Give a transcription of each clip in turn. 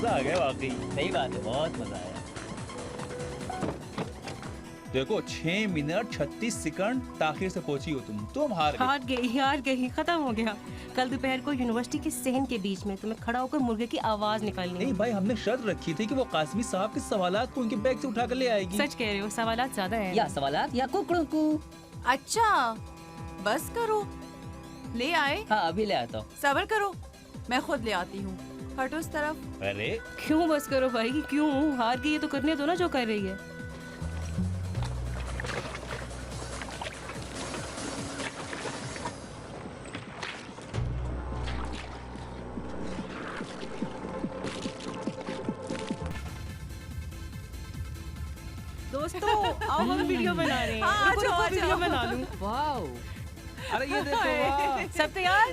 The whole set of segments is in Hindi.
मजा आ गया वाकई। सही बात है, बहुत मजा आया। देखो 6 मिनट 36 सेकंड ताखिर से पहुंची हो तुम हार गई। हार गई, खत्म हो गया। कल दोपहर को यूनिवर्सिटी के सहन के बीच में तुम्हें खड़ा होकर मुर्गे की आवाज निकालनी नहीं है। भाई, हमने शर्त रखी थी कि वो कासमी साहब के सवालात को उनके बैग से उठा कर ले आएगी। सच कह रहे हो, सवालात ज्यादा है। या सवालात या कुकड़ों को। अच्छा बस करो, ले आए। हाँ अभी ले आता हूँ। सब्र करो, मैं खुद ले आती हूँ। हटो उस तरफ। अरे क्यों बस करो भाई, क्यों? हार गई है तो करने दो ना जो कर रही है। दोस्तों आओ हम वीडियो बना रहे हैं। हाँ, रुको, आ वीडियो जाओ। बना लूं। वाह, अरे ये देखो, वाह। सब तैयार?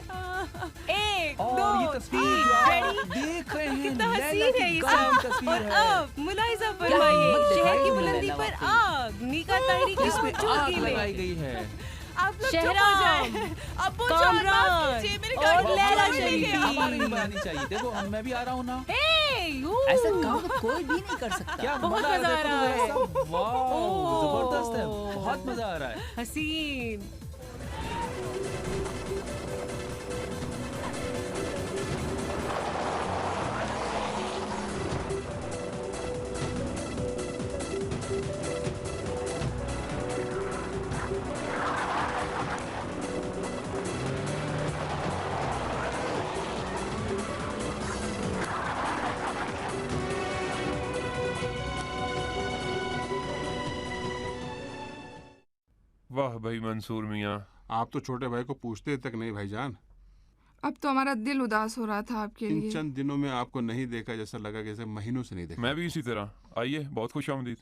1 और 2 ये तस्वीर 3 जो आप रेडी? देख रहे हैं, कितना लैला हसीन की है ये गजब सब। तस्वीर और है। अब मुलाहिजा फरमाइए, मत शहर दिखाइए की मुझे बुलंदी लैला पर वाकई। आग, मीका ताहिरी की इसमें आग चौकी लगाई में गई है। आप लोग चुप हो शहराम, जाए। अब्बू जान माफ कामरान कीजिए, मेरी और गाड़ी लैला में लेके शरीफी। आओ। हमारी नहीं बनानी चाहिए। देखो मैं भी आ रहा हूँ ना। हे, यू। ऐसा काम तो कोई भी नहीं कर सकता। क्या बहुत मजा मजा आ रहा है। देखो तो जरा। वाह, ओह। जबरदस्त है, बहुत मजा आ रहा है। हसीन। वाह भाई मंसूर मियाँ, आप तो छोटे भाई को पूछते तक नहीं भाईजान। अब तो हमारा दिल उदास हो रहा था आपके इन लिए। चंद दिनों में आपको नहीं देखा, जैसा लगा जैसे महीनों से नहीं देखा। मैं भी इसी तरह। आइए, बहुत खुश आमदीद।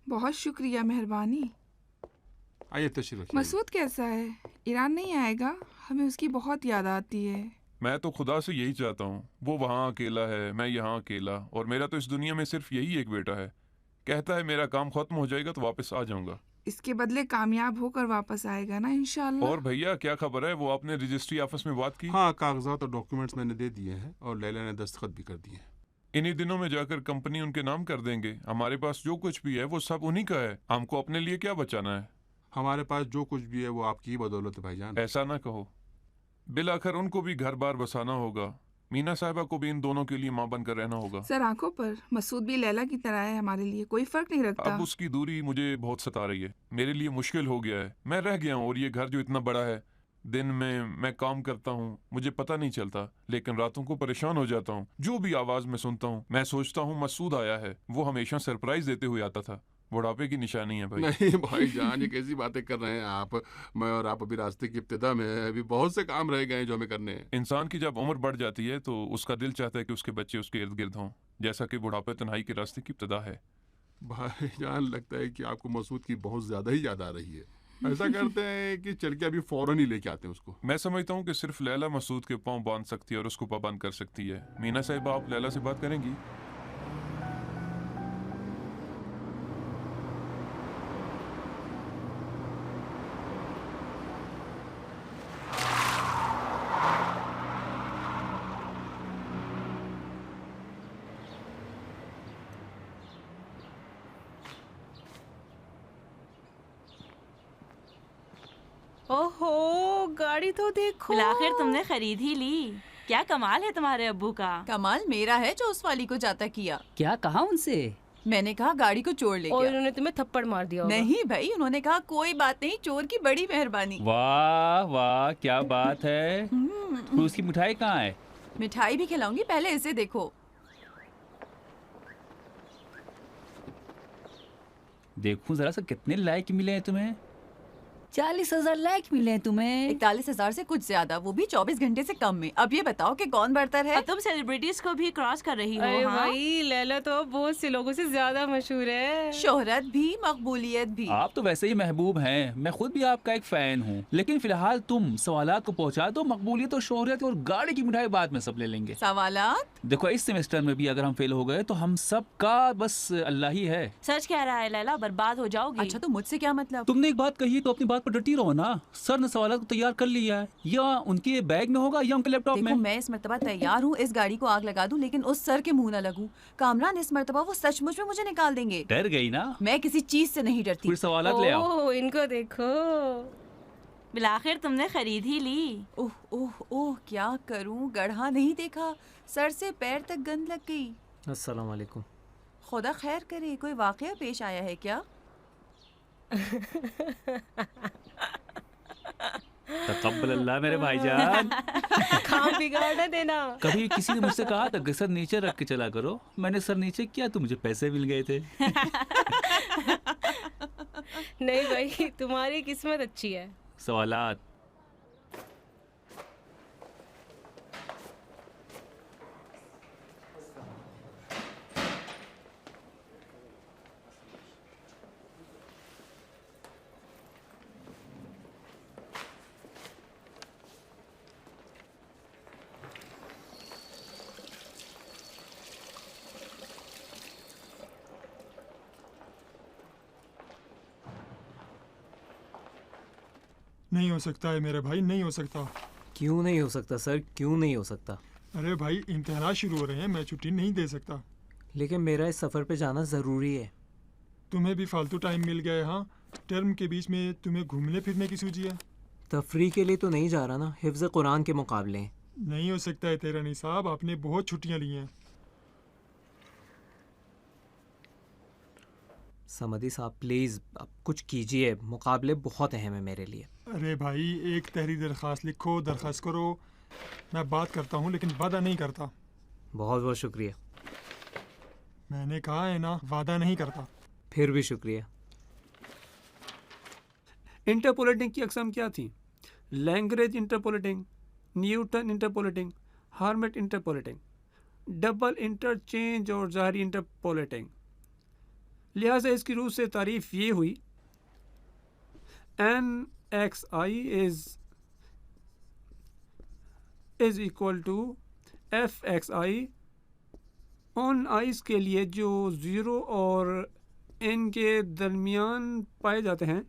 बहुत शुक्रिया, मेहरबानी। आइए तशरीफ रखिए। मसूद कैसा है? ईरान नहीं आएगा? हमें उसकी बहुत याद आती है। मैं तो खुदा से यही चाहता हूँ, वो वहाँ अकेला है, मैं यहाँ अकेला, और मेरा तो इस दुनिया में सिर्फ यही एक बेटा है। कहता है मेरा काम खत्म हो जाएगा तो वापस आ जाऊंगा। इसके बदले कामयाब होकर वापस आएगा ना इंशाल्लाह। और भैया क्या खबर है, वो आपने रजिस्ट्री ऑफिस में बात की? हाँ, कागजात और डॉक्यूमेंट्स मैंने दे दिए हैं और लैला ने दस्तखत भी कर दिए। इन्हीं दिनों में जाकर कंपनी उनके नाम कर देंगे। हमारे पास जो कुछ भी है वो सब उन्हीं का है, हमको अपने लिए क्या बचाना है। हमारे पास जो कुछ भी है वो आपकी ही बदौलत है भाईजान। ऐसा ना कहो, बिल आखिर उनको भी घर बार बसाना होगा। मीना साहिबा को भी इन दोनों के लिए माँ बनकर रहना होगा। सर आंखों पर मसूद भी लैला की तरह है, हमारे लिए कोई फर्क नहीं रखता। अब उसकी दूरी मुझे बहुत सता रही है, मेरे लिए मुश्किल हो गया है। मैं रह गया हूँ और ये घर जो इतना बड़ा है, दिन में मैं काम करता हूँ, मुझे पता नहीं चलता, लेकिन रातों को परेशान हो जाता हूँ। जो भी आवाज में सुनता हूँ मैं सोचता हूँ मसूद आया है। वो हमेशा सरप्राइज देते हुए आता था। बुढ़ापे की निशानी है भाई। नहीं भाईजान, ये कैसी बातें कर रहे हैं आप। मैं और आप अभी रास्ते की इब्तिदा में है, अभी बहुत से काम रह गए हैं जो हमें करने हैं। इंसान की जब उम्र बढ़ जाती है तो उसका दिल चाहता है कि उसके बच्चे उसके इर्द गिर्द हों, जैसा कि बुढ़ापे तन्हाई के रास्ते की इब्तिदा है। भाईजान लगता है कि आपको मसूद की बहुत ज्यादा ही याद आ रही है। ऐसा करते हैं कि चल के अभी फौरन ही लेके आते हैं उसको। मैं समझता हूँ कि सिर्फ लैला मसूद के पाँव बांध सकती है और उसको पाबंद कर सकती है। मीना साहिबा, आप लैला से बात करेंगी? ओहो, गाड़ी तो देखो। आखिर तुमने खरीद ही ली। क्या कमाल है तुम्हारे अब्बू का। कमाल मेरा है जो उस वाली को जाता किया। क्या कहा उनसे? मैंने कहा गाड़ी को चोर ले और गया। इन्होंने तुम्हें थप्पड़ मार दिया होगा। नहीं भाई, उन्होंने कहा कोई बात नहीं, चोर की बड़ी मेहरबानी। वाह वाह, क्या बात है। तो उसकी मिठाई कहाँ है? मिठाई भी खिलाऊंगी, पहले इसे देखो। देखूं जरा सा कितने लाइक मिले हैं तुम्हें। 40,000 लाइक मिले हैं तुम्हें। 41,000 से कुछ ज्यादा, वो भी 24 घंटे से कम में। अब ये बताओ कि कौन बरतर है। और तुम सेलिब्रिटीज को भी क्रॉस कर रही हो। अरे हाँ? भाई, लैला तो बहुत से लोगों से ज्यादा मशहूर है। शोहरत भी, मकबूलियत भी। आप तो वैसे ही महबूब हैं, मैं खुद भी आपका एक फैन हूँ। लेकिन फिलहाल तुम सवालात को पहुँचा दो, मकबूलियत और शोहरत और गाड़ी की मिठाई बाद में सब ले लेंगे। सवालात? देखो इस सेमेस्टर में भी अगर हम फेल हो गए तो हम सब का बस अल्लाह ही है। सच कह रहा है लैला, बर्बाद हो जाओगी। अच्छा तो मुझसे क्या मतलब? तुमने एक बात कही तो अपनी बात पर डटी रहो ना। सर ने सवालों को तैयार कर लिया है, या उनके बैग में होगा या उनके लैपटॉप देखो में। मैं इस मर्तबा तैयार हूँ इस गाड़ी को आग लगा दूं, लेकिन उस सर के मुंह ना लगूं। कामरान इस मर्तबा वो सचमुच में मुझे निकाल देंगे। डर गई ना? मैं किसी चीज से नहीं डरती। फिर सवालात ले आओ। ओह, इनको देखो। बिलाखिर तुमने खरीद ही ली। ओह ओह ओह, क्या करूं, गढ़ा नहीं देखा, सर से पैर तक गंद लग गई। अस्सलाम वालेकुम। खुदा खैर करे, कोई वाकया पेश आया है क्या? तकब्बल अल्लाह मेरे भाईजान। काम बिगाड़ न देना। कभी किसी ने मुझसे कहा था कि सर नीचे रख के चला करो, मैंने सर नीचे किया तो मुझे पैसे मिल गए थे। नहीं भाई, तुम्हारी किस्मत अच्छी है। सवालात। नहीं हो सकता है मेरे भाई, नहीं हो सकता। क्यों नहीं हो सकता सर, क्यों नहीं हो सकता? अरे भाई इम्तिहान शुरू हो रहे हैं, मैं छुट्टी नहीं दे सकता। लेकिन मेरा इस सफ़र पे जाना ज़रूरी है। तुम्हें भी फालतू टाइम मिल गया है। हाँ, टर्म के बीच में तुम्हें घूमने फिरने की सूझी है। तफरी के लिए तो नहीं जा रहा ना, हिफ्ज़ कुरान के मुकाबले। नहीं हो सकता है तेरा निसाब, आपने बहुत छुट्टियाँ ली हैं। समदी साहब प्लीज़ अब कुछ कीजिए, मुकाबले बहुत अहम है मेरे लिए। अरे भाई एक तहरीर दरख्वास्त लिखो, दरख्वास्त करो। मैं बात करता हूँ लेकिन वादा नहीं करता। बहुत बहुत शुक्रिया। मैंने कहा है ना, वादा नहीं करता। फिर भी शुक्रिया। इंटरपोलेटिंग की अक़साम क्या थी? लैंग्वेज interpolating, Newton interpolating, Hermite interpolating, double interchange और ज़ाहरी इंटरपोलेटिंग। लिहाजा इसकी रूह से तारीफ ये हुई, NXI is equal to FXI on ice के लिए जो 0 और n के दरमियान पाए जाते हैं,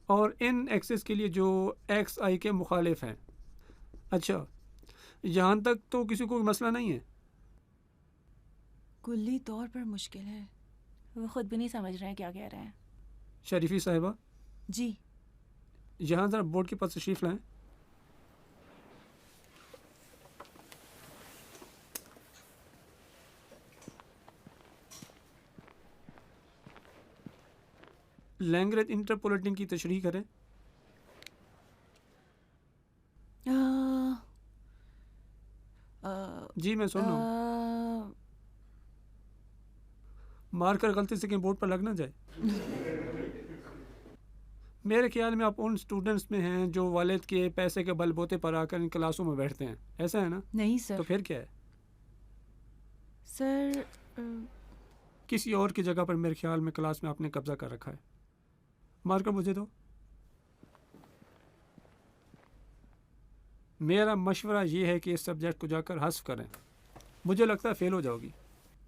और n एक्सिस के लिए जो XI के मुखालिफ हैं। अच्छा, यहाँ तक तो किसी को मसला नहीं है? कुल्ली तौर पर मुश्किल है। वो खुद भी नहीं समझ रहे हैं क्या कह रहे हैं। शरीफी साहिबा जी, यहाँ ज़रा बोर्ड के पास तशरीफ़ लाएं। लैंग्वेज इंटरपोलेटिंग की तशरीह करें। जी मैं सुन रहा हूँ। मारकर गलती से कहीं बोर्ड पर लग ना जाए। मेरे ख्याल में आप उन स्टूडेंट्स में हैं जो वालिद के पैसे के बलबूते पर आकर इन क्लासों में बैठते हैं, ऐसा है ना? नहीं सर। तो फिर क्या है सर? किसी और की जगह पर मेरे ख्याल में क्लास में आपने कब्जा कर रखा है। मारकर मुझे दो। मेरा मशवरा ये है कि इस सब्जेक्ट को जाकर हस्फ करें। मुझे लगता है फेल हो जाओगी।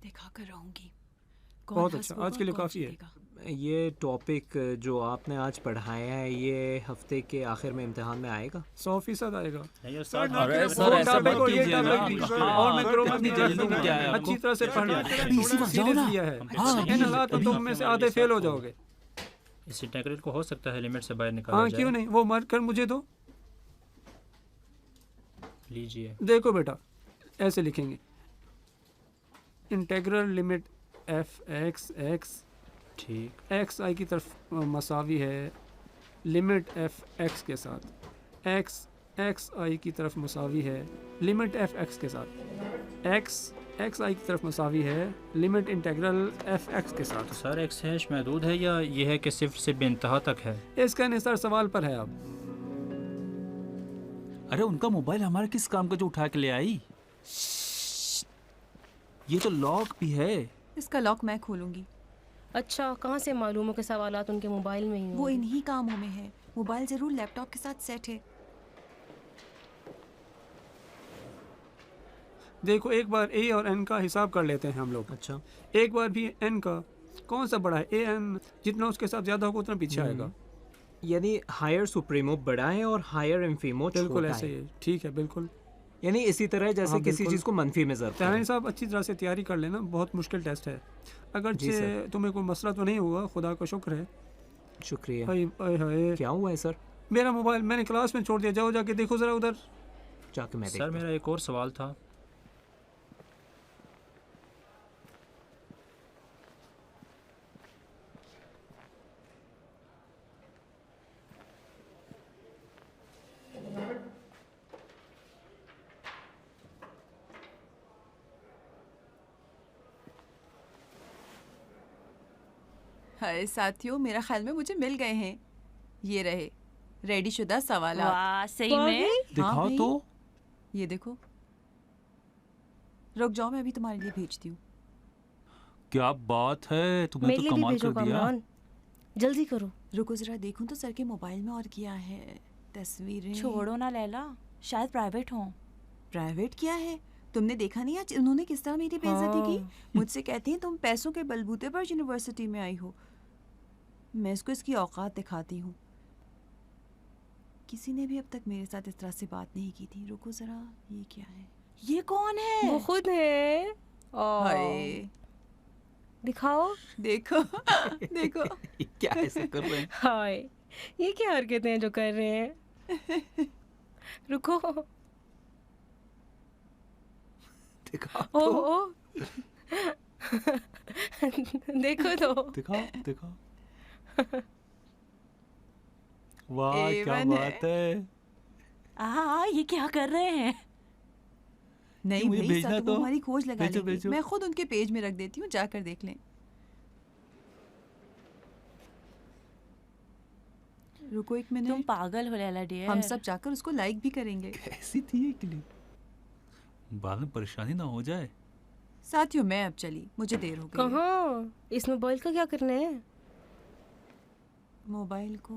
दिखा कर रहूँगी। बहुत अच्छा, आज के लिए काफ़ी है। ये टॉपिक जो आपने आज पढ़ाया है ये हफ्ते के आखिर में इम्तिहान में आएगा? 100% आएगा। अच्छी तरह से पढ़ना, सीरियस लिया है। इन हालात में तुम में से आधे फेल हो जाओगे। इस इंटीग्रल को हो सकता है लिमिट से बाहर निकाला हाँ जाए। क्यों नहीं, वो मार कर मुझे दो। लीजिए। देखो बेटा, ऐसे लिखेंगे, इंटीग्रल लिमिट f(x) ठीक xi की तरफ मसावी है लिमिट f(x) के साथ, x xi की तरफ मसावी है लिमिट f(x) के साथ, x xi की तरफ मसावी है लिमिट इंटीग्रल f(x) के साथ। तो सर x हैश महदूद है या ये है कि सिर्फ से बेइंतहा तक है? इसका इन्हिसार सवाल पर है। अब अरे उनका मोबाइल हमारे किस काम का जो उठा के ले आई? ये तो लॉक भी है। इसका लॉक मैं खोलूंगी। अच्छा, कहाँ से मालूम हो कि सवालात उनके मोबाइल में ही वो होंगे? इन्हीं कामों में है। मोबाइल जरूर लैपटॉप के साथ सेट है। देखो एक बार a और n का हिसाब कर लेते हैं हम लोग। अच्छा, एक बार भी n का कौन सा बड़ा है? an जितना उसके साथ ज़्यादा होगा उतना पीछे आएगा। यानी हायर सुप्रीमो बड़ा है और हायर इंफीमो बिल्कुल छोटा ऐसे है। ही है। ठीक है, बिल्कुल। यानी इसी तरह जैसे हाँ, किसी बिल्कुल। चीज़ को मनफी में ज़र्ब तहरीर करें। साहब अच्छी तरह से तैयारी कर लेना, बहुत मुश्किल टेस्ट है। अगर जी सर। तुम्हें कोई मसला तो नहीं हुआ, खुदा का शुक्र है। शुक्रिया। हाय हाय हाय, क्या हुआ है सर? मेरा मोबाइल मैंने क्लास में छोड़ दिया, जाओ जाके देखो ज़रा उधर। जाके मैं सर मेरा एक और सवाल था। हाय साथियों, मेरा ख्याल में मुझे मिल गए हैं। ये रहे रेडी शुदा सवाल। वाह, सही में? दिखाओ तो। ये देखो। रुक जाओ, मैं अभी तुम्हारे लिए भेजती हूँ। क्या बात है, तुमने मेरे तो लिए भी कमाल भेजो कर दिया। कामरान, जल्दी करो। रुको जरा देखूं तो सर के मोबाइल में और क्या है। तस्वीरें छोड़ो ना लैला, शायद प्राइवेट हो। प्राइवेट क्या है? तुमने देखा नहीं आज उन्होंने किस तरह मेरी बेइज्जती की? मुझसे कहती हैं तुम पैसों के बलबूते पर यूनिवर्सिटी में आई हो। मैं इसको इसकी औकात दिखाती हूँ। किसी ने भी अब तक मेरे साथ इस तरह से बात नहीं की थी। रुको जरा, ये क्या है? ये कौन है? वो खुद है। हाय, दिखाओ। देखो देखो। क्या ऐसे कर रहे हैं? हाय, ये क्या हरकतें हैं जो कर रहे हैं? रुको। दिखाओ ओ तो। ओ देखो तो। दिखाओ दिखाओ। वाह क्या A1 है। बात है। ये क्या कर रहे हैं? नहीं मुझे नहीं, भेजना सर, तो। वो हमारी खोज लगा भेजो, लेंगे। भेजो। मैं खुद उनके पेज में रख देती हूँ, जाकर देख लें। रुको एक तुम मिनट। पागल हो लैला डियर। हम सब जाकर उसको लाइक भी करेंगे। कैसी थी ये क्लिप? बाद में परेशानी ना हो जाए। साथियों, मैं अब चली, मुझे देर हो गई है। कहाँ? इस मोबाइल का क्या करना है? मोबाइल को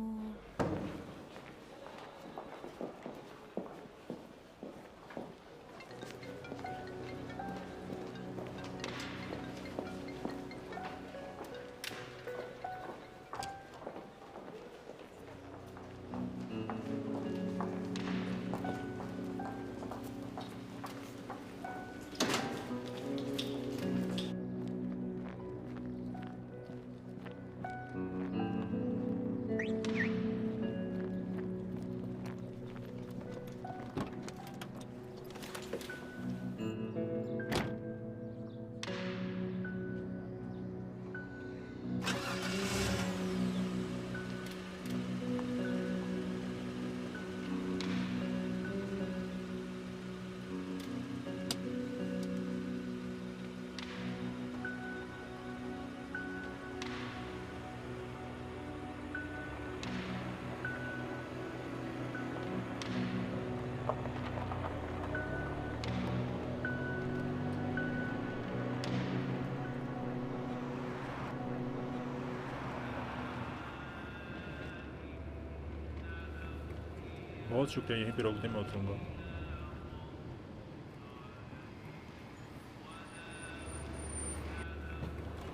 बहुत शुक्रिया, यहीं पे रोक दे, मैं उतरूंगा।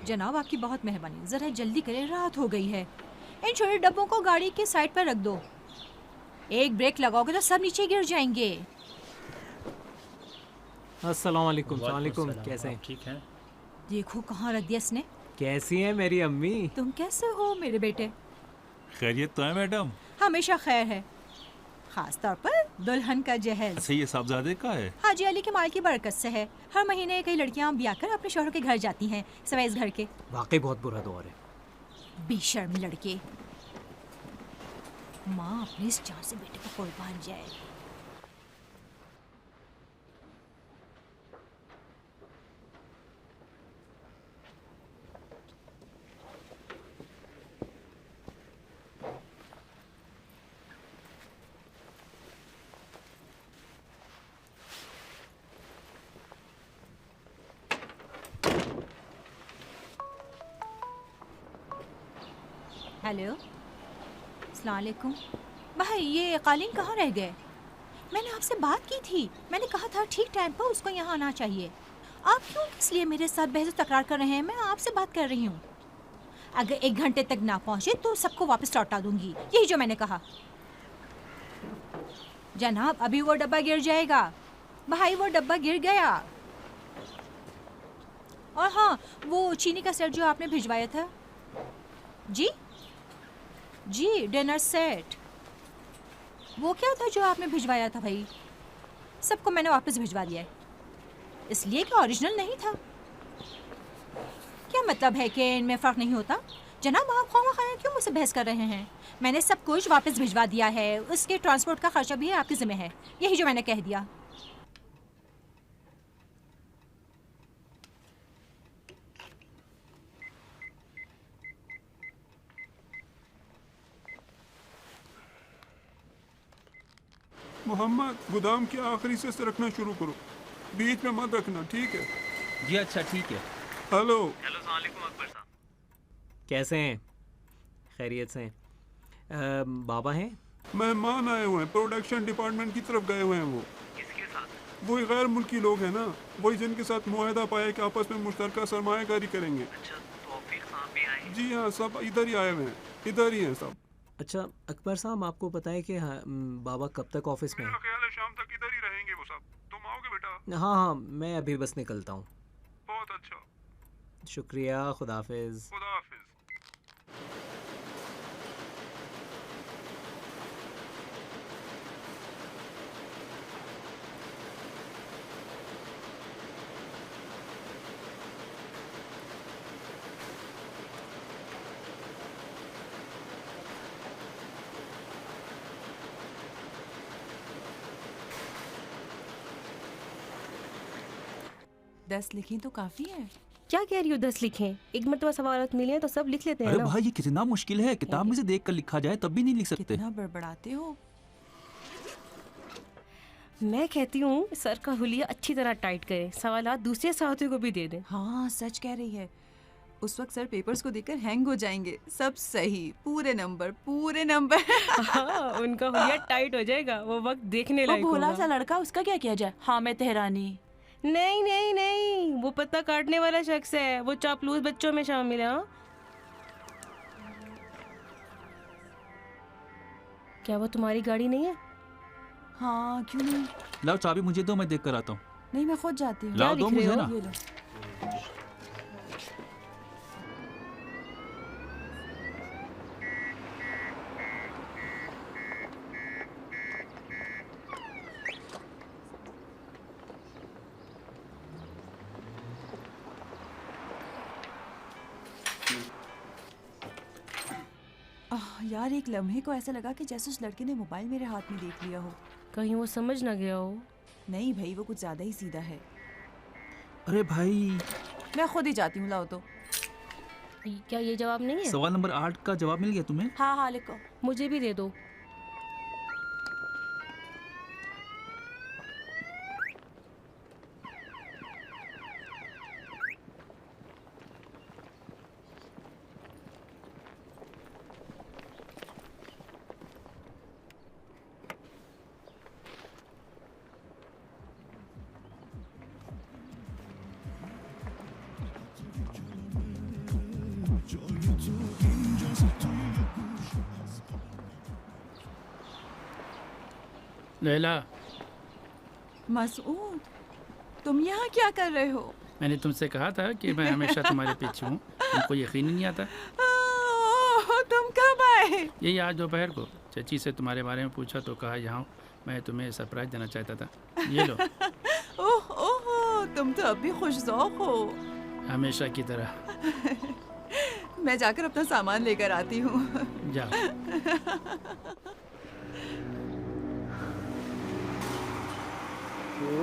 जनाब आपकी बहुत मेहरबानी, ज़रा जल्दी करें, रात हो गई है। इन छोटे डब्बों को गाड़ी के साइड पर रख दो। एक ब्रेक लगाओगे तो सब नीचे गिर जाएंगे। अस्सलाम वालेकुम। वालेकुम, कैसे हैं? ठीक है। देखो कहाँ रख दिया इसने। कैसी हैं मेरी अम्मी? तुम कैसे हो मेरे बेटे? खैरियत तो है मैडम? हमेशा खैर है, खास तौर पर दुल्हन का जहेज। अच्छा, ये साहबजादे का है? हाजी अली के माल की बरकत से है। हर महीने कई लड़कियां ब्याह कर अपने शौहरों के घर जाती हैं, सिवाय इस घर के। वाकई बहुत बुरा दौर है। बेशर्म लड़के। माँ अपनी इस जान से बेटे को कुर्बान जाएगी। हेलो, अस्सलाम वालेकुम। भाई ये कालीन कहाँ रह गए? मैंने आपसे बात की थी, मैंने कहा था ठीक टाइम पर उसको यहाँ आना चाहिए। आप क्यों किस लिए मेरे साथ बहस तकरार कर रहे हैं? मैं आपसे बात कर रही हूँ। अगर 1 घंटे तक ना पहुंचे तो सबको वापस लौटा दूंगी, यही जो मैंने कहा। जनाब अभी वो डब्बा गिर जाएगा। भाई वो डब्बा गिर गया। और हाँ, वो चीनी का सेट जो आपने भिजवाया था। जी जी, डिनर सेट। वो क्या था जो आपने भिजवाया था भाई? सबको मैंने वापस भिजवा दिया है, इसलिए कि ओरिजिनल नहीं था। क्या मतलब है कि इनमें फ़र्क नहीं होता? जनाब आप खामा क्यों मुझसे बहस कर रहे हैं? मैंने सब कुछ वापस भिजवा दिया है, उसके ट्रांसपोर्ट का खर्चा भी आपके ज़िम्मे है, यही जो मैंने कह दिया। मोहम्मद, गोदाम के आखिरी हिस्से से रखना शुरू करो, बीच में मत रखना, ठीक है? जी अच्छा ठीक है। हेलो अस्सलाम वालेकुम अकबर साहब। कैसे हैं? खैरियत से हैं? बाबा हैं? मेहमान आए हुए हैं, प्रोडक्शन डिपार्टमेंट की तरफ गए हुए हैं। वो किसके साथ? वही गैर मुल्की लोग हैं ना, वही जिनके साथ मुआहदा पाया कि आपस में मुश्तरका सरमायाकारी करेंगे। अच्छा, तौफीक साहब भी आए? जी हाँ, सब इधर ही आए हुए हैं, इधर ही हैं सब। अच्छा अकबर साहब, आपको पता है कि बाबा कब तक ऑफिस में हैं? मेरा ख्याल है शाम तक इधर ही रहेंगे वो सब। तुम आओगे बेटा? हाँ हाँ, मैं अभी बस निकलता हूँ। बहुत अच्छा, शुक्रिया, खुदाफिज। खुदाफिज। दस लिखें तो काफी है। क्या कह रही हो 10 लिखें? एक मरतबा सवालात मिले हैं तो सब लिख लेते हैं अरे ना। भाई ये कितना मुश्किल है, किताब में से देख कर लिखा जाए तब भी नहीं लिख सकते। कितना बड़बड़ाते हो। मैं कहती हूँ सर का हुलिया अच्छी तरह टाइट करें, सवालात दूसरे साथियों को भी दे दें। हाँ सच कह रही है, उस वक्त सर पेपर्स को देखकर हैंग हो जाएंगे। सब सही, पूरे नंबर पूरे नंबर। हाँ, उनका हुलिया टाइट हो जाएगा, वो वक्त देखने लायक वो भोला होगा। सा लड़का, उसका क्या किया जाए? हाँ मैं तेहरानी। नहीं नहीं नहीं, वो पत्ता काटने वाला शख्स है, वो चापलूस बच्चों में शामिल है। हाँ? क्या वो तुम्हारी गाड़ी नहीं है? हाँ क्यों नहीं। लाओ चाबी मुझे दो, मैं देख कर आता हूँ। नहीं मैं खुद जाती हूँ। लाओ दो मुझे ना। ये लो। यार एक लम्हे को ऐसा लगा कि जैसे उस लड़के ने मोबाइल मेरे हाथ में देख लिया हो। कहीं वो समझ ना गया हो। नहीं भाई, वो कुछ ज्यादा ही सीधा है। अरे भाई मैं खुद ही जाती हूँ, लाओ तो। क्या ये जवाब नहीं है? सवाल नंबर 8 का जवाब मिल गया तुम्हें? हाँ हाँ लिखो। मुझे भी दे दो। लैला, मसूद तुम यहाँ क्या कर रहे हो? मैंने तुमसे कहा था कि मैं हमेशा तुम्हारे पीछे हूँ, तुमको यकीन ही नहीं आता। तुम कब आए? यही आज दोपहर को चाची से तुम्हारे बारे में पूछा तो कहा यहाँ हूँ, मैं तुम्हें सरप्राइज देना चाहता था। ये लो। ओह ओह, तुम तो अब भी खुशजौक हो। हमेशा की तरह। मैं जाकर अपना सामान लेकर आती हूँ। जाओ।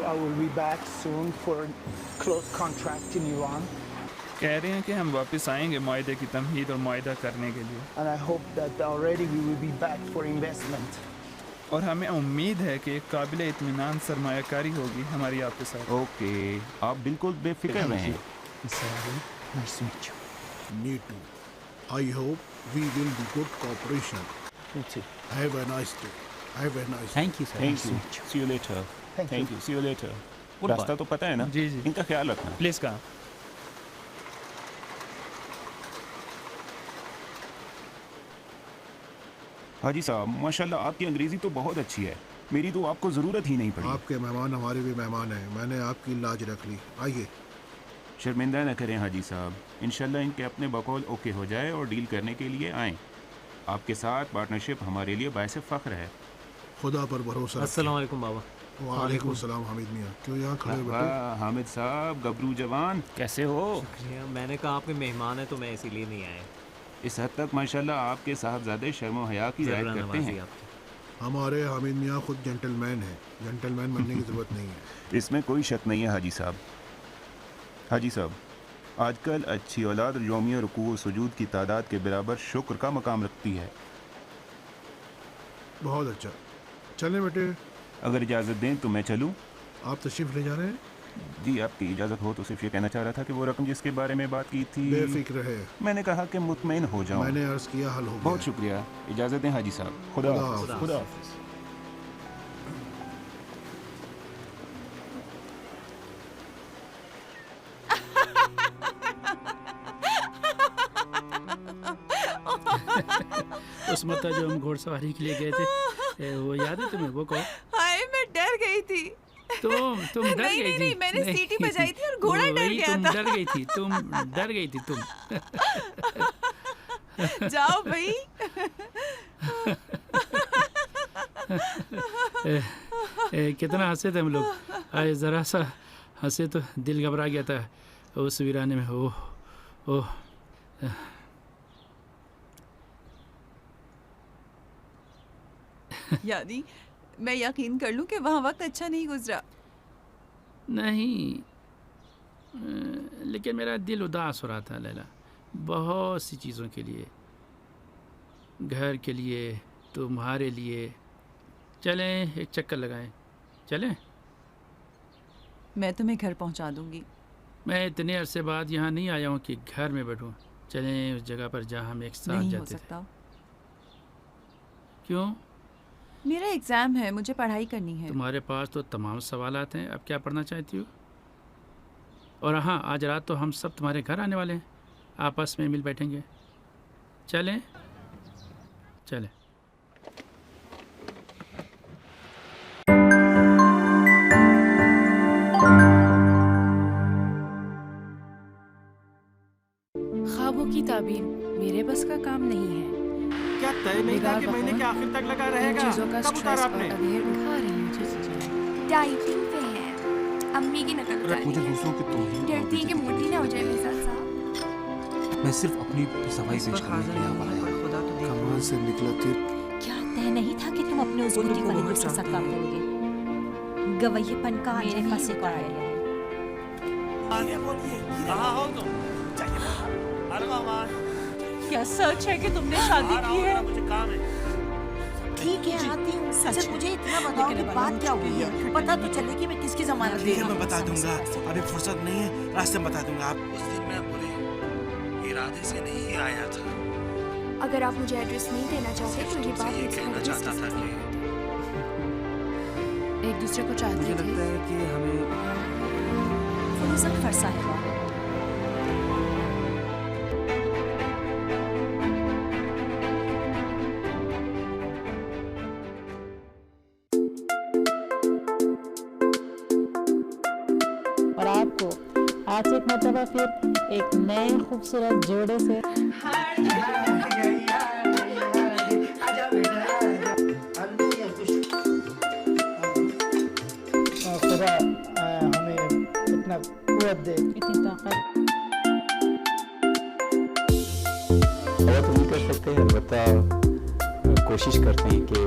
I will be back soon for close contract in Iran. कह रहे हैं कि हम वापस आएंगे मुआहदे की तमहीद और मुआहदा करने के लिए। And I hope that already we will be back for investment. और हमें उम्मीद है कि एक काबिल इत्मीनान सरमायाकारी होगी हमारी आपके साथ। ओके, आप बिल्कुल बेफिक्र रहें। Nice to meet you. Me too. I hope we will be good cooperation. Me too. Have a nice day. Have a nice day. Thank you, sir. Thank you. See you later. Thank you. See you later. रास्ता तो पता है ना? जी जी। इनका ख्याल रखना। प्लीज कहा। हाजी साहब माशाल्लाह आपकी अंग्रेज़ी तो बहुत अच्छी है, मेरी तो आपको ज़रूरत ही नहीं पड़ी। आपके मेहमान हमारे भी मेहमान हैं, मैंने आपकी लाज रख ली। आइए। शर्मिंदा न करें हाजी साहब, इंशाल्लाह इनके अपने बकौल ओके हो जाए और डील करने के लिए आएँ। आपके साथ पार्टनरशिप हमारे लिए बायस फ़ख्र है। खुदा पर भरोसा। अस्सलाम वालेकुम बाबा। वालेकुम सलाम हामिद मियाँ, क्यों यहाँ खड़े हो बेटे? हामिद साहब गबरू जवान कैसे हो? शुक्रिया, मैंने कहा आपके मेहमान हैं तो मैं इसीलिए नहीं आया। इस हद तक माशाल्लाह आपके साहबजादे शर्म हया की रियायत करते हैं। हमारे हामिद मियाँ खुद जेंटलमैन हैं, जेंटलमैन बनने की ज़रूरत नहीं है। इसमें कोई शक नहीं है हाजी साहब। हाजी साहब, आजकल अच्छी औलाद यौमिया रुकू व सुजूद की तादाद के बराबर शुक्र का मकाम रखती है। बहुत अच्छा, चलें बेटे। अगर इजाज़त दें तो मैं चलूं? आप तशरीफ़ ले जा रहे हैं? जी आपकी इजाज़त हो तो सिर्फ ये कहना चाह रहा था कि वो रकम जिसके बारे में बात की थी, बेफिक्र है। मैंने कहा कि मुतमईन हो जाऊं। मैंने अर्ज़ किया, हल हो गया। बहुत शुक्रिया, इजाज़त दें हाजी साहब। खुदा हाफ़िज़। खुदा हाफ़िज़। उस मत जो हम घोड़सवारी के लिए गए थे, वो याद है तुम्हें? वो कहो। हाय मैं डर गई थी। तुम डर नहीं, गई थी? नहीं, मैंने सीटी बजाई थी और घोड़ा डर वही, गया तुम था। डर गई थी, तुम डर गई थी तुम। जाओ भाई। कितना हंसे थे हम लोग, आए जरा सा हंसे तो दिल घबरा गया था उस वीराने में। ओह ओह यानी मैं यकीन कर लूं कि वहाँ वक्त अच्छा नहीं गुजरा। नहीं, लेकिन मेरा दिल उदास हो रहा था लैला, बहुत सी चीज़ों के लिए, घर के लिए, तुम्हारे लिए। चलें एक चक्कर लगाएं, चलें? मैं तुम्हें घर पहुंचा दूंगी। मैं इतने अरसे बाद यहाँ नहीं आया हूँ कि घर में बैठूँ। चलें उस जगह पर जहाँ हम एक साथ नहीं हो जाते थे। सकता। क्यों? मेरा एग्जाम है, मुझे पढ़ाई करनी है। तुम्हारे पास तो तमाम सवालात हैं, अब क्या पढ़ना चाहती हो? और हाँ, आज रात तो हम सब तुम्हारे घर आने वाले हैं, आपस में मिल बैठेंगे। चलें? चलें। ख्वाबों की ताबीर मेरे बस का काम नहीं है। क्या तय नहीं था कि महीने के आखिर तक लगा रहेगा? कब उतारा आपने? डाइटिंग पे है, अम्मी की नकल उतारी मुझे है। दूसरों की तौहीन डरती है कि मोटी ना हो जाए मेरे साथ। मैं सिर्फ अपनी सफाई पेश करने के लिए आ पाया। कमाल से निकला तीर। क्या तय नहीं था कि तुम अपने उस बूटी वाले दोस्त के साथ काम करोगे? गवैयेपन का मेरे पास एक और आइडिया है। कहाँ हो तुम? क्या सच है कि तुमने शादी की है? मुझे काम है। ठीक है आती हूँ। सच मुझे इतना बताओ कि बात क्या हुई है, पता तो चले कि मैं किसकी जमानत दे ठीक रही है हूँ। मैं बता दूंगा, अभी फुर्सत नहीं है, रास्ते में बता दूंगा। आप उस दिन मैं बुरे इरादे से नहीं आया था। अगर आप मुझे एड्रेस नहीं देना चाहते तो ये बात ये कहना चाहता था कि एक दूसरे को चाहते मुझे लगता है कि हमें फुर्सत फरसा है। और आपको आज एक मरतबा फिर एक नए खूबसूरत जोड़े से खुदा हमें इतना कुव्वत दे, इतनी ताकत। बहुत उम्मीद कर सकते हैं, अलबत्ता कोशिश करते हैं कि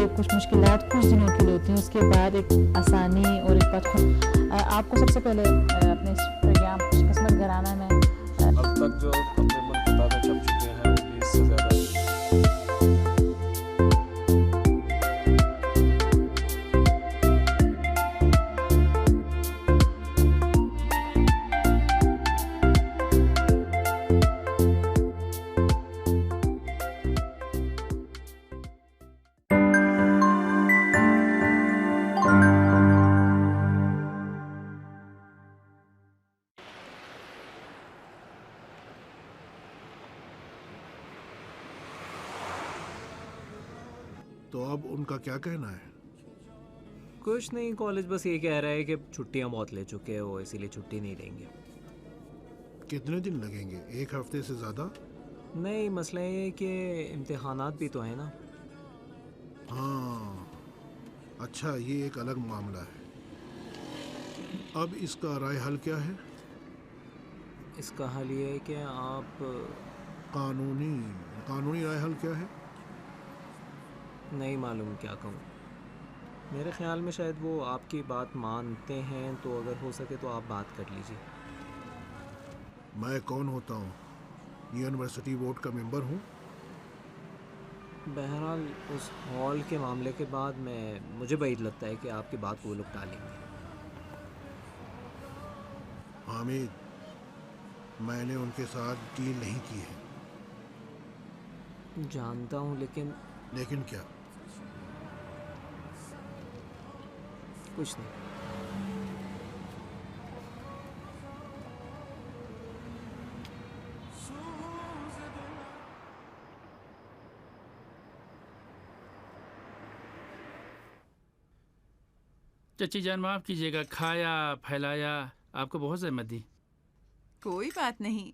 कुछ मुश्किलात कुछ दिनों के लिए होती हैं, उसके बाद एक आसानी और एक बात आपको सबसे पहले अपने प्रोग्राम किस्मत घराना में अब तक जो तकरीबन किताबें छप चुके हैं वो 20 से ज़्यादा। तो अब उनका क्या कहना है? कुछ नहीं, कॉलेज बस ये कह रहा है कि छुट्टियां बहुत ले चुके हैं वो, इसीलिए छुट्टी नहीं देंगे। कितने दिन लगेंगे? 1 हफ्ते से ज़्यादा? नहीं, मसला ये है कि इम्तिहानात भी तो है ना। हाँ, अच्छा, ये एक अलग मामला है। अब इसका राय हल क्या है? इसका हल ये है कि आप कानूनी राय हल क्या है? नहीं मालूम क्या कहूँ। मेरे ख्याल में शायद वो आपकी बात मानते हैं, तो अगर हो सके तो आप बात कर लीजिए। मैं कौन होता हूँ? यूनिवर्सिटी बोर्ड का मेंबर हूँ। बहरहाल उस हॉल के मामले के बाद मुझे बैद लगता है कि आपकी बात को वो लोग टालेंगे। हामिद, मैंने उनके साथ डील नहीं की है। जानता हूँ, लेकिन क्या? कुछ नहीं। चची जान माफ़ कीजिएगा, खाया फैलाया, आपको बहुत जहमत दी। कोई बात नहीं,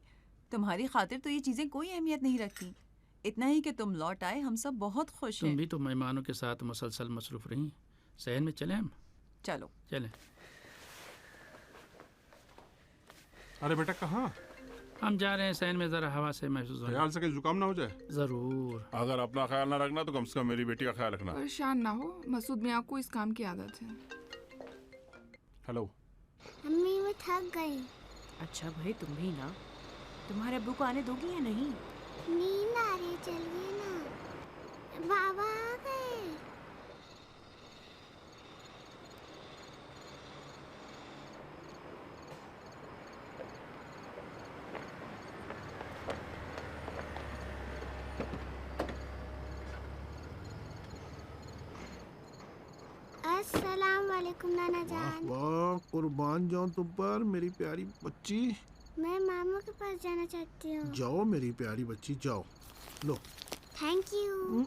तुम्हारी खातिर तो ये चीजें कोई अहमियत नहीं रखती। इतना ही कि तुम लौट आए, हम सब बहुत खुश हैं। तुम भी तो मेहमानों के साथ मुसलसल मसरूफ़ रही। सहन में चलें हम? चलो चलें। अरे बेटा कहाँ? हम जा रहे हैं सहन में, ज़रा हवा से महसूस हो। ख्याल से कहीं जुकाम ना हो जाए। ज़रूर। अगर अपना ख्याल ना रखना तो कम से कम मेरी बेटी का ख्याल रखना। परेशान ना हो, मसूद मियाँ को इस काम की आदत है। हेलो। अम्मी मैं थक गई। अच्छा भाई, तुम भी ना। तुम्हारे अब्बू को आने दोगी या नहीं? नींद आ रही, चलिए ना। बाबा आ गए। अस्सलाम वालेकुम नाना जान। वाह, कुर्बान जाऊं तुम पर मेरी प्यारी बच्ची। मैं मामा के पास जाना चाहती हूँ। जाओ मेरी प्यारी बच्ची, जाओ। लो। Thank you.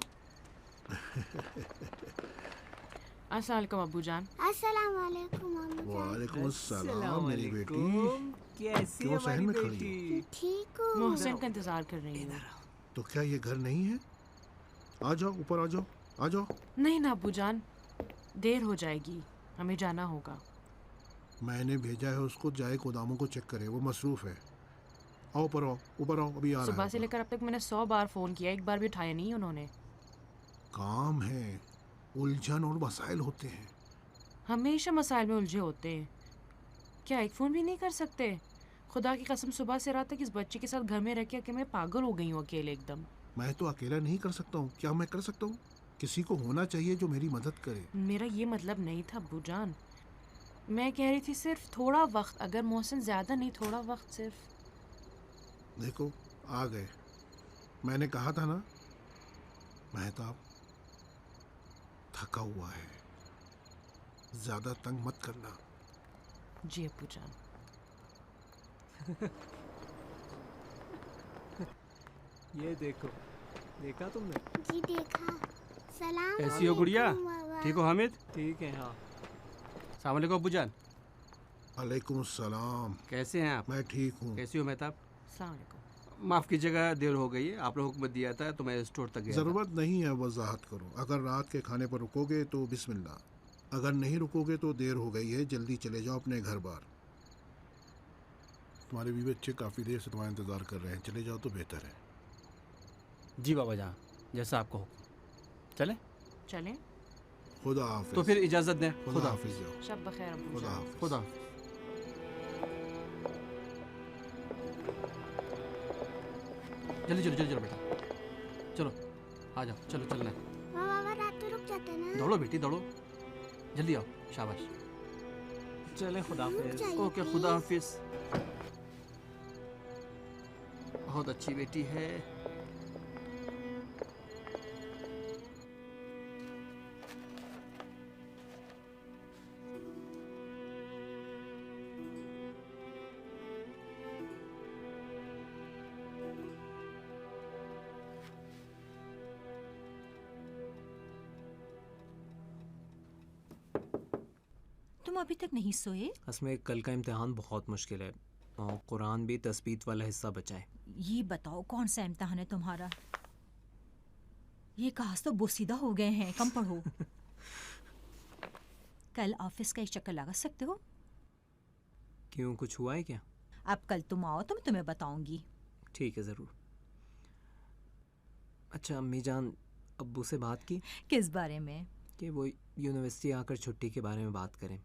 अस्सलाम वालेकुम अब्बू जान। अस्सलाम वालेकुम अम्मी जान। वालेकुम अस्सलाम मेरी बेटी। कैसी क्यों है सहन में हमारी खड़ी बेटी? ठीक हूँ। मोहसिन का इंतजार कर रही हूँ। तो क्या ये घर नहीं है? आ जाओ, ऊपर आ जाओ, आ जाओ। नहीं ना अब्बू जान, देर हो जाएगी, हमें जाना होगा। मैंने भेजा है उसको, जाए गोदामों को चेक करे, वो मसरूफ है। आओ ऊपर आओ, ऊपर आओ, अभी आ रहा है। सुबह से लेकर अब तक मैंने 100 बार फोन किया, एक बार भी उठाया नहीं उन्होंने। काम है, उलझन और मसाइल होते हैं। हमेशा मसाइल में उलझे होते हैं। क्या एक फ़ोन भी नहीं कर सकते? खुदा की कसम, सुबह से रात तक इस बच्चे के साथ घर में रह के कि मैं पागल हो गई हूँ अकेले एकदम। मैं तो अकेला नहीं कर सकता हूँ। क्या मैं कर सकता हूँ? किसी को होना चाहिए जो मेरी मदद करे। मेरा ये मतलब नहीं था अब्बू जान, मैं कह रही थी सिर्फ थोड़ा वक्त, अगर मोहसिन ज़्यादा नहीं, थोड़ा वक्त सिर्फ। देखो आ गए, मैंने कहा था ना, महताब थका हुआ है, ज्यादा तंग मत करना। जी अब्बू जान। ये देखो, देखा तुमने? जी देखा। सलाम। कैसी हो गुड़िया? ठीक हो हामिद? ठीक है। हाँ। अस्सलाम वालेकुम अब्बू जान। वालेकुम सलाम। कैसे हैं आप? मैं ठीक हूँ। कैसी हो मेहताब? अस्सलाम वालेकुम। माफ़ कीजिएगा, देर हो गई है। आप लोगों को हुक्म दिया था तो मैं स्टोर तक गया था। ज़रूरत नहीं है वजाहत करो। अगर रात के खाने पर रुकोगे तो बिस्मिल्लाह, अगर नहीं रुकोगे तो देर हो गई है, जल्दी चले जाओ अपने घर बार। तुम्हारे बीवी बच्चे काफ़ी देर से तुम्हारा इंतज़ार कर रहे हैं, चले जाओ तो बेहतर है। जी बाबा जान, जैसा आपको हुक्म। चलें? चलें। खुदा हाफिज़। तो फिर इजाज़त दें। खुदा हाफिज़। जाओ। शब बखैर अब्बू खुदा जान। हाफिज़। खुदा। जल्दी चलो, जल्दी चलो बेटा, चलो आ जाओ, चलो चलना है। बाबा रात तो रुक जाते ना। दौड़ो बेटी दौड़ो, जल्दी आओ, शाबाश। चले, खुदा हाफिज़। ओके, खुदा हाफिज़। बहुत अच्छी बेटी है। तुम अभी तक नहीं सोए? असमें कल का इम्तिहान बहुत मुश्किल है और कुरान भी तस्बीत वाला हिस्सा बचा है। ये बताओ कौन सा इम्तिहान है तुम्हारा? ये काज तो बोसीदा हो गए हैं, कम पढ़ो। कल ऑफिस का एक चक्कर लगा सकते हो? क्यों, कुछ हुआ है क्या? अब कल तुम आओ तो मैं तुम्हें बताऊंगी। ठीक है, ज़रूर। अच्छा अम्मी जान, अब्बू से बात की? किस बारे में? कि वो यूनिवर्सिटी आकर छुट्टी के बारे में बात करें।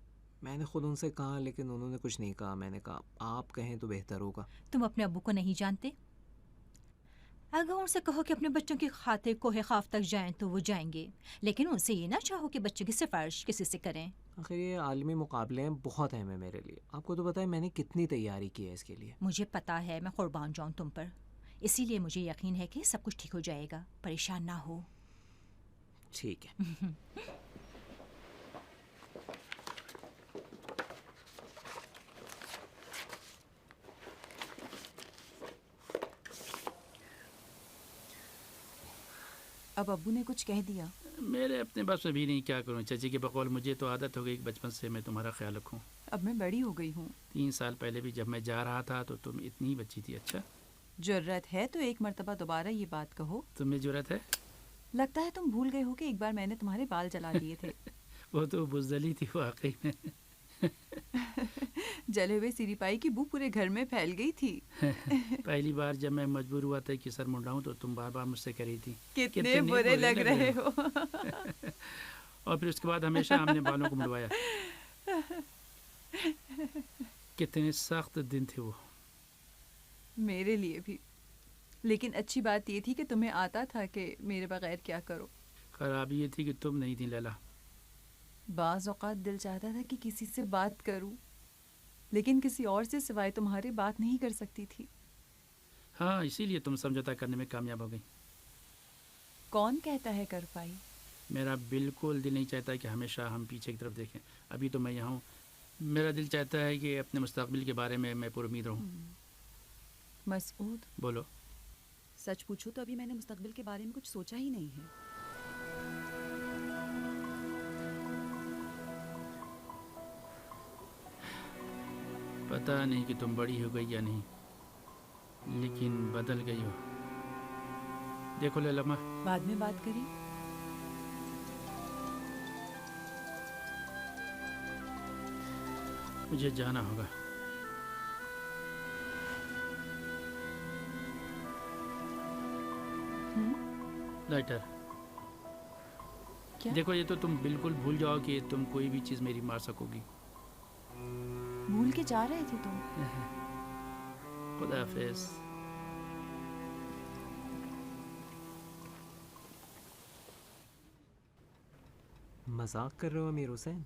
मैंने खुद उनसे कहा लेकिन उन्होंने कुछ नहीं कहा। मैंने कहा आप कहें तो बेहतर होगा। तुम अपने अब्बू को नहीं जानते? अगर उनसे कहो कि अपने बच्चों की खातिर कोहे खाफ तक जाएं तो वो जाएंगे, लेकिन उनसे ये ना चाहो कि बच्चों की सिफारिश किसी से करें। आखिर ये आलमी मुकाबले हैं, बहुत अहम है मेरे लिए। आपको तो पता है मैंने कितनी तैयारी की है इसके लिए। मुझे पता है, मैं कुर्बान जाऊं तुम पर, इसीलिए मुझे यकीन है कि सब कुछ ठीक हो जाएगा, परेशान ना हो। ठीक है। अब अब्बू ने कुछ कह दिया? मेरे अपने बस में भी नहीं, क्या करूं चाची के बकौल। मुझे तो आदत हो गई बचपन से मैं तुम्हारा ख्याल रखूं। अब मैं बड़ी हो गई हूँ। 3 साल पहले भी जब मैं जा रहा था तो तुम इतनी ही बच्ची थी। अच्छा, जरूरत है तो एक मर्तबा दोबारा ये बात कहो। तुम्हें जरूरत है? लगता है तुम भूल गए हो कि एक बार मैंने तुम्हारे बाल जला दिए थे। वो तो बुज़दली थी वाकई में। जले हुए सिरिपाई की बू पूरे घर में फैल गई थी। पहली बार जब मैं मजबूर हुआ था कि सर मुंडाऊं तो तुम बार बार मुझसे कह रही थी कितने बुरे लग रहे हो। और फिर उसके बाद हमेशा हमने बालों को मुड़वाया। कितने सख्त दिन थे वो मेरे लिए भी। लेकिन अच्छी बात ये थी कि तुम्हें आता था कि मेरे बगैर क्या करो। खराबी ये थी कि तुम नहीं थी लैला। बाज़ औक़ात दिल चाहता था कि किसी से बात करूं, लेकिन किसी और से सिवाय तुम्हारी बात नहीं कर सकती थी। हाँ, इसीलिए तुम समझौता करने में कामयाब हो गई। कौन कहता है कर पाई? मेरा बिल्कुल दिल नहीं चाहता कि हमेशा हम पीछे की तरफ देखें। अभी तो मैं यहाँ हूँ, मेरा दिल चाहता है कि अपने मुस्तकबिल के बारे में मैं पुरुमीद रहूँ। मसूद, बोलो। सच पूछो तो अभी मैंने मुस्तकबिल के बारे में कुछ सोचा ही नहीं है। पता नहीं कि तुम बड़ी हो गई या नहीं, लेकिन बदल गई हो। देखो लैला, बाद में बात करी। मुझे जाना होगा। लाइटर। क्या? देखो ये तो तुम बिल्कुल भूल जाओ कि तुम कोई भी चीज़ मेरी मार सकोगी। भूल के जा रहे थे तुम? खुदा हाफिज़। मजाक कर रहे हो अमीर हुसैन?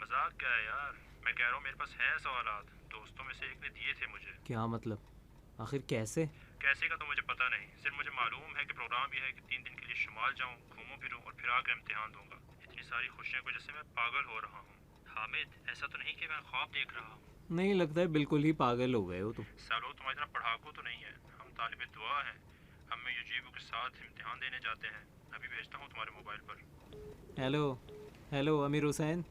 मजाक क्या है यार, मैं कह रहा हूँ मेरे पास हैं सवालात। दोस्तों में से एक ने दिए थे मुझे। क्या मतलब? आखिर कैसे? कैसे का तो मुझे पता नहीं, सिर्फ मुझे मालूम है कि प्रोग्राम ये है कि 3 दिन के लिए शुमाल जाऊँ, घूमूं फिरूं और फिर आकर इम्तिहान दूंगा। इतनी सारी खुशियों की वजह से मैं पागल हो रहा हूँ। हामिद, ऐसा तो नहीं कि मैं ख्वाब देख रहा हूँ? नहीं, लगता है बिल्कुल ही पागल हो गए हो तुम। सालो तुम्हारी तरह पढ़ाकू तो नहीं है, हम तालिब दुआ हैं। हम में युजीबू के साथ इम्तिहान देने जाते हैं। अभी भेजता हूँ तुम्हारे मोबाइल पर। हेलो हेलो अमीर हुसैन।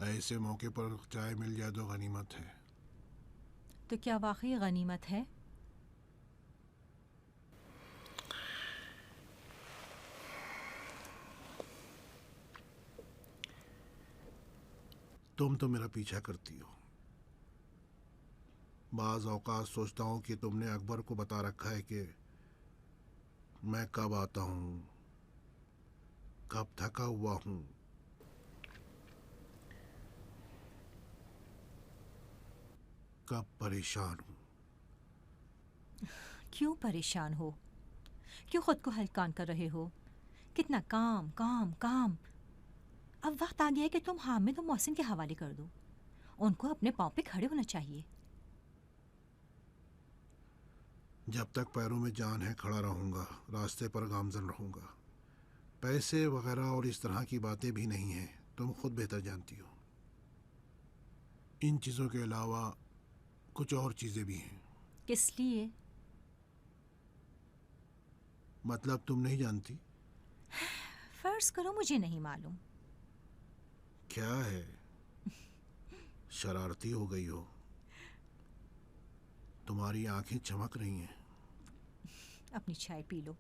ऐसे मौके पर चाय मिल जाए तो गनीमत है। तो क्या वाकई गनीमत है? तुम तो मेरा पीछा करती हो। बाज़ औक़ात सोचता हूँ कि तुमने अकबर को बता रखा है कि मैं कब आता हूँ, कब थका हुआ हूँ। कब परेशान हूँ। क्यों परेशान हो? क्यों खुद को हलकान कर रहे हो? कितना काम काम काम, अब वक्त आ गया है कि तुम हामिद और मोहसिन के हवाले कर दो। उनको अपने पाँव पे खड़े होना चाहिए। जब तक पैरों में जान है खड़ा रहूँगा, रास्ते पर गामजन रहूँगा। पैसे वगैरह और इस तरह की बातें भी नहीं हैं, तुम खुद बेहतर जानती हो। इन चीज़ों के अलावा कुछ और चीज़ें भी हैं। किस लिए? मतलब तुम नहीं जानती? फर्ज करो मुझे नहीं मालूम। क्या है? शरारती हो गई हो, तुम्हारी आंखें चमक रही हैं। अपनी चाय पी लो।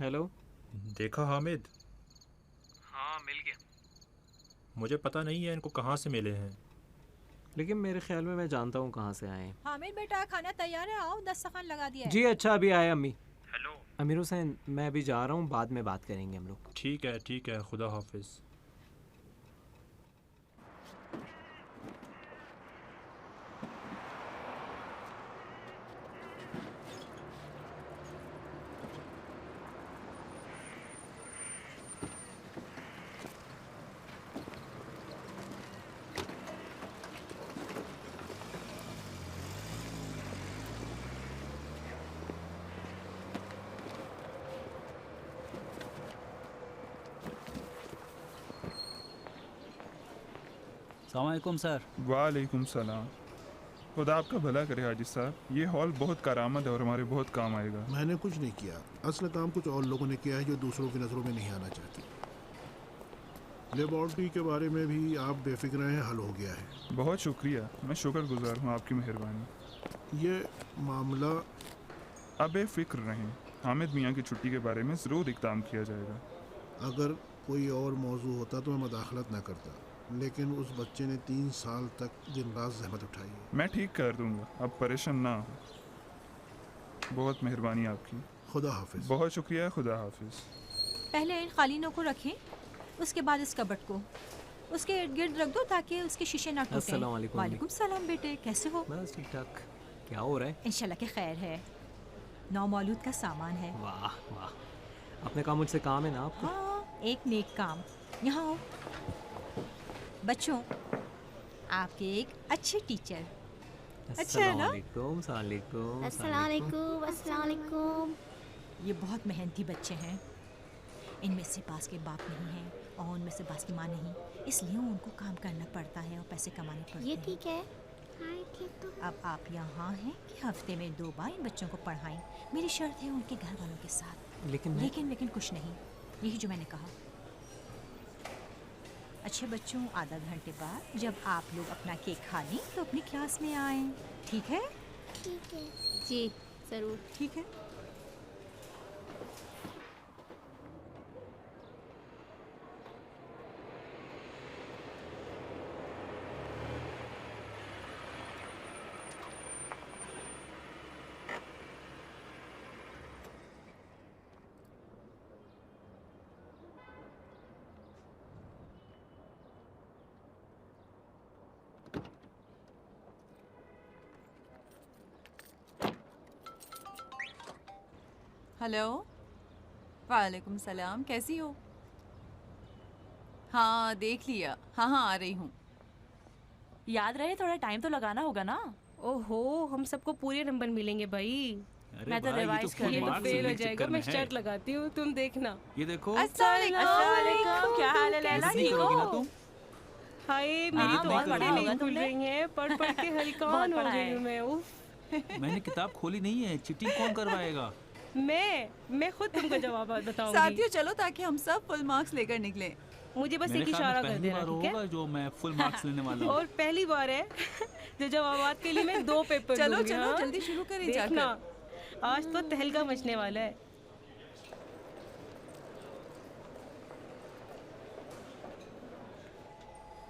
हेलो। देखा हामिद? हाँ मिल गया। मुझे पता नहीं है इनको कहाँ से मिले हैं, लेकिन मेरे ख्याल में मैं जानता हूँ कहाँ से आए हैं। हामिद बेटा खाना तैयार है, आओ दस्तरखान लगा दिया है। जी अच्छा, अभी आए अम्मी। हेलो अमीर हुसैन, मैं अभी जा रहा हूँ, बाद में बात करेंगे हम लोग। ठीक है, खुदा हाफिज। अस्सलामुअलैकुम सर। वालेकुम सलाम। खुदा आपका भला करे हाजी साहब। ये हॉल बहुत करामत है और हमारे बहुत काम आएगा। मैंने कुछ नहीं किया, असल काम कुछ और लोगों ने किया है जो दूसरों की नज़रों में नहीं आना चाहती। लेबॉर्ट्री के बारे में भी आप बेफिक्र हैं, हल हो गया है। बहुत शुक्रिया, मैं शुक्रगुजार हूँ आपकी मेहरबानी। ये मामला अब बेफिक्र रहें, हामिद मियाँ की छुट्टी के बारे में ज़रूर इक़दाम किया जाएगा। अगर कोई और मौजू होता तो मैं मदाखलत न करता, लेकिन उस बच्चे ने 3 साल तक दिन रात जहमत उठाई है। मैं ठीक कर दूंगा, अब परेशान ना हो। बहुत मेहरबानी आपकी। खुदा हाफिज। बहुत शुक्रिया, खुदा हाफिज। पहले इन कालीनों को रखें, उसके बाद इस कबट को उसके इर्द गिर्द रख दो ताकि उसके शीशे ना टूटें। अस्सलाम वालेकुम। वालेकुम सलाम बेटे, कैसे हो? बस ठीक ठाक। क्या हो रहा है? इंशाल्लाह के खैर है। नौमौलूद का सामान है। वाह वाह, अपने काम मुझसे काम है ना आपको? हाँ, एक नेक काम। यहाँ आओ बच्चों, आपके एक अच्छे टीचर। अच्छा है ना? अस्सलाम वालेकुम। ये बहुत मेहनती बच्चे हैं। इनमें से पास के बाप नहीं हैं और उनमें से पास की माँ नहीं, इसलिए उनको काम करना पड़ता है और पैसे कमाने पड़ते हैं। ये ठीक है। हाँ ठीक तो है। अब आप यहाँ हैं कि हफ्ते में 2 बार इन बच्चों को पढ़ाएं। मेरी शर्त है उनके घर वालों के साथ। लेकिन कुछ नहीं, यही जो मैंने कहा। अच्छे बच्चों, आधा घंटे बाद जब आप लोग अपना केक खा लें तो अपनी क्लास में आएं, ठीक है? ठीक है जी, ज़रूर। ठीक है। हेलो, वालेकुम सलाम, कैसी हो? हाँ देख लिया। हाँ आ रही हूँ। याद रहे, थोड़ा टाइम तो लगाना होगा ना। ओहो, हम सबको पूरे नंबर मिलेंगे भाई। मैं तो रिवाइज कर ये तो फेल हो जाएगा। मैं शर्त लगाती हूँ, तुम देखना। ये देखो। अस्सलामुअलैकुम, क्या हाल है लैला? ठीक हो? हाय, मेरी तो आंखें नहीं खुल रही हैं, पढ़ के हलकान हो गई हूँ मैं। मैंने किताब खोली नहीं है, चीटिंग कौन करवाएगा? मैं खुद तुमको जवाब बताऊंगी। साथियों चलो ताकि हम सब फुल मार्क्स लेकर निकले। मुझे बस मेरे एक ख्याल में इशारा कर पहली देना, बार ठीक है? होगा जो मैं फुल मार्क्स लेने वाला हूँ। और पहली बार है जो जवाब के लिए मैं 2 पेपर चलो लूंगी, चलो हाँ? जल्दी शुरू करें देखना, जाकर। आज तो तहलका मचने वाला है।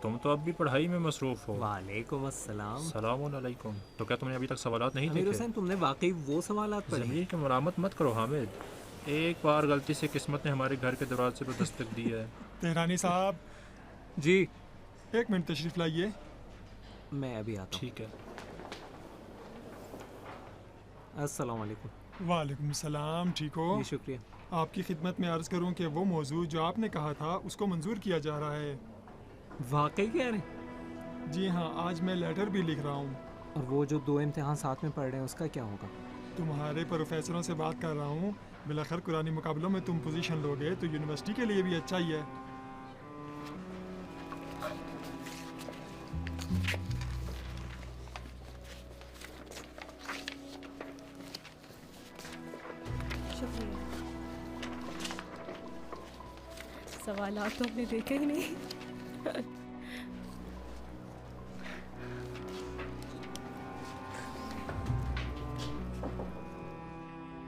तुम तो अब भी पढ़ाई में मसरूफ हो। वालेकुम अस्सलाम। सलाम अलैकुम। तो क्या तुमने अभी तक सवालात नहीं आमिर देखे? हुसैन, तुमने वाकई वो सवालात पढ़े? ज़मीर की मरामत मत करो हामिद। एक बार गलती से किस्मत ने हमारे घर के दरवाजे पर दस्तक दी है। तेहरानी साहब जी 1 मिनट तशरीफ लाइए। मैं अभी आता हूँ। ठीक है। अस्सलाम वालेकुम। वालेकुम सलाम। ठीक हो? जी शुक्रिया। आपकी खिदमत में अर्ज़ करूं कि वो मौजू जो आपने कहा था उसको मंजूर किया जा रहा है। वाकई कह रहे? जी हाँ, आज मैं लेटर भी लिख रहा हूँ। और वो जो 2 इम्तिहान साथ में पढ़ रहे हैं उसका क्या होगा? तुम्हारे प्रोफेसरों से बात कर रहा हूँ, बिलाखिर कुरानी मुकाबलों में तुम पोजीशन लोगे तो यूनिवर्सिटी के लिए भी अच्छा ही है। सवालात तो हमने देखे ही नहीं।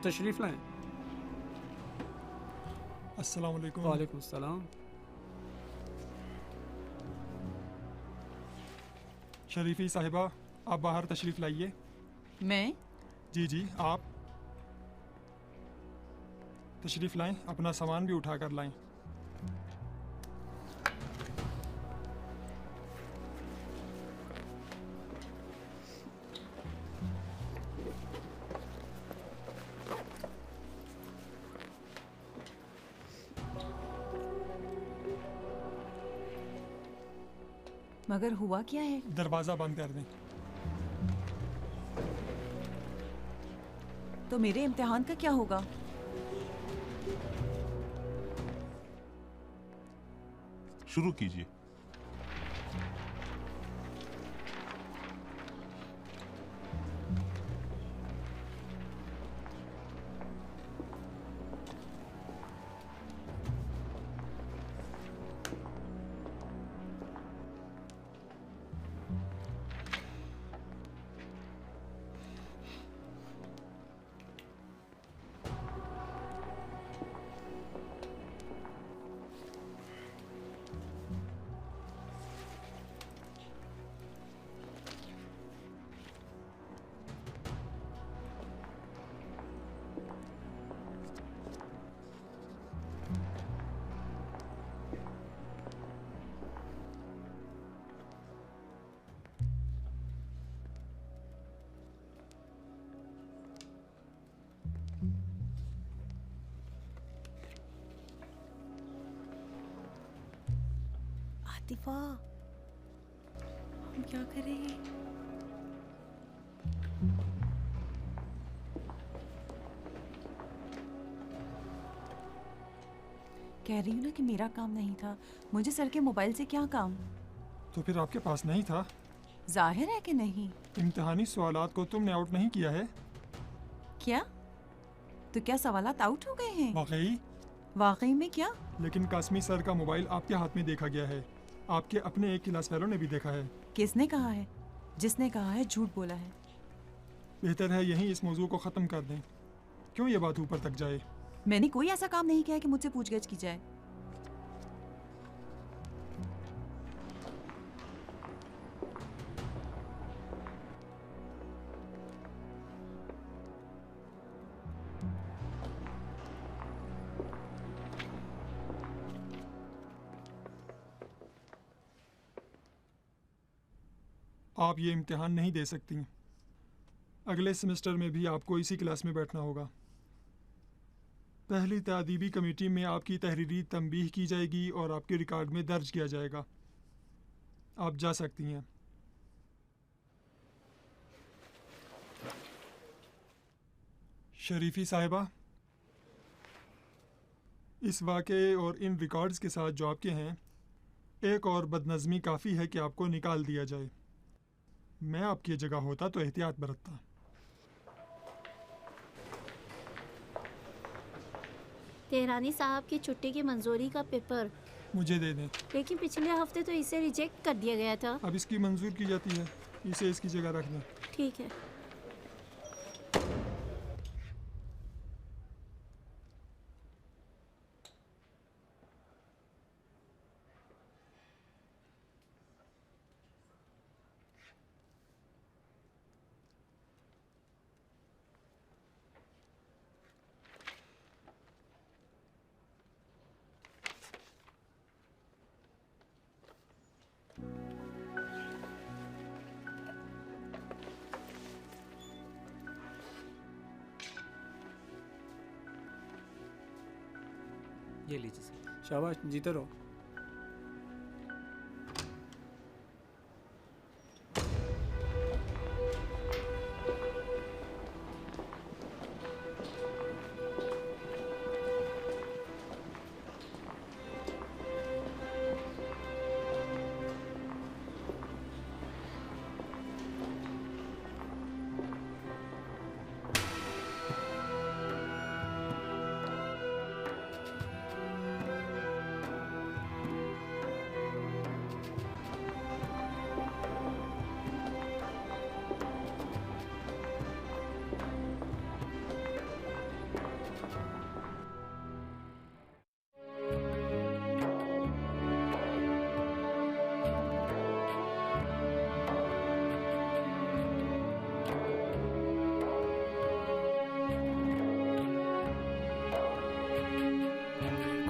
तशरीफ लाएं। अस्सलाम वालेकुम। वालेकुम सलाम। शरीफी साहिबा, आप बाहर तशरीफ लाइए। मैं? जी जी आप तशरीफ लाएं, अपना सामान भी उठा कर लाएं। मगर हुआ क्या है? दरवाज़ा बंद कर दें। तो मेरे इम्तिहान का क्या होगा? शुरू कीजिए। आतिफा, हम क्या करें? कह रही हूँ ना कि मेरा काम नहीं था। मुझे सर के मोबाइल से क्या काम? तो फिर आपके पास नहीं था? जाहिर है कि नहीं। इम्तिहानी सवालात को तुमने आउट नहीं किया है। क्या? तो क्या सवालात आउट हो गए हैं? वाकई? वाकई में क्या? लेकिन कासमी सर का मोबाइल आपके हाथ में देखा गया है। आपके अपने एक क्लास फेलो ने भी देखा है। किसने कहा है? जिसने कहा है झूठ बोला है। बेहतर है यहीं इस मौजू को ख़त्म कर दें। क्यों ये बात ऊपर तक जाए? मैंने कोई ऐसा काम नहीं किया है कि मुझसे पूछगछ की जाए। आप ये इम्तिहान नहीं दे सकती। अगले सेमेस्टर में भी आपको इसी क्लास में बैठना होगा। पहली तादीबी कमेटी में आपकी तहरीरी तंबीह की जाएगी और आपके रिकॉर्ड में दर्ज किया जाएगा। आप जा सकती हैं। शरीफी साहिबा, इस वाक़े और इन रिकॉर्ड्स के साथ जो आपके हैं, एक और बदनज़मी काफ़ी है कि आपको निकाल दिया जाए। मैं आपकी जगह होता तो एहतियात बरतता। तेहरानी साहब की छुट्टी की मंजूरी का पेपर। मुझे दे दें। लेकिन पिछले हफ्ते तो इसे रिजेक्ट कर दिया गया था। अब इसकी मंजूर की जाती है, इसे इसकी जगह रख दें। ठीक है। ये लीजिए सर। शाबाश, जीते रहो।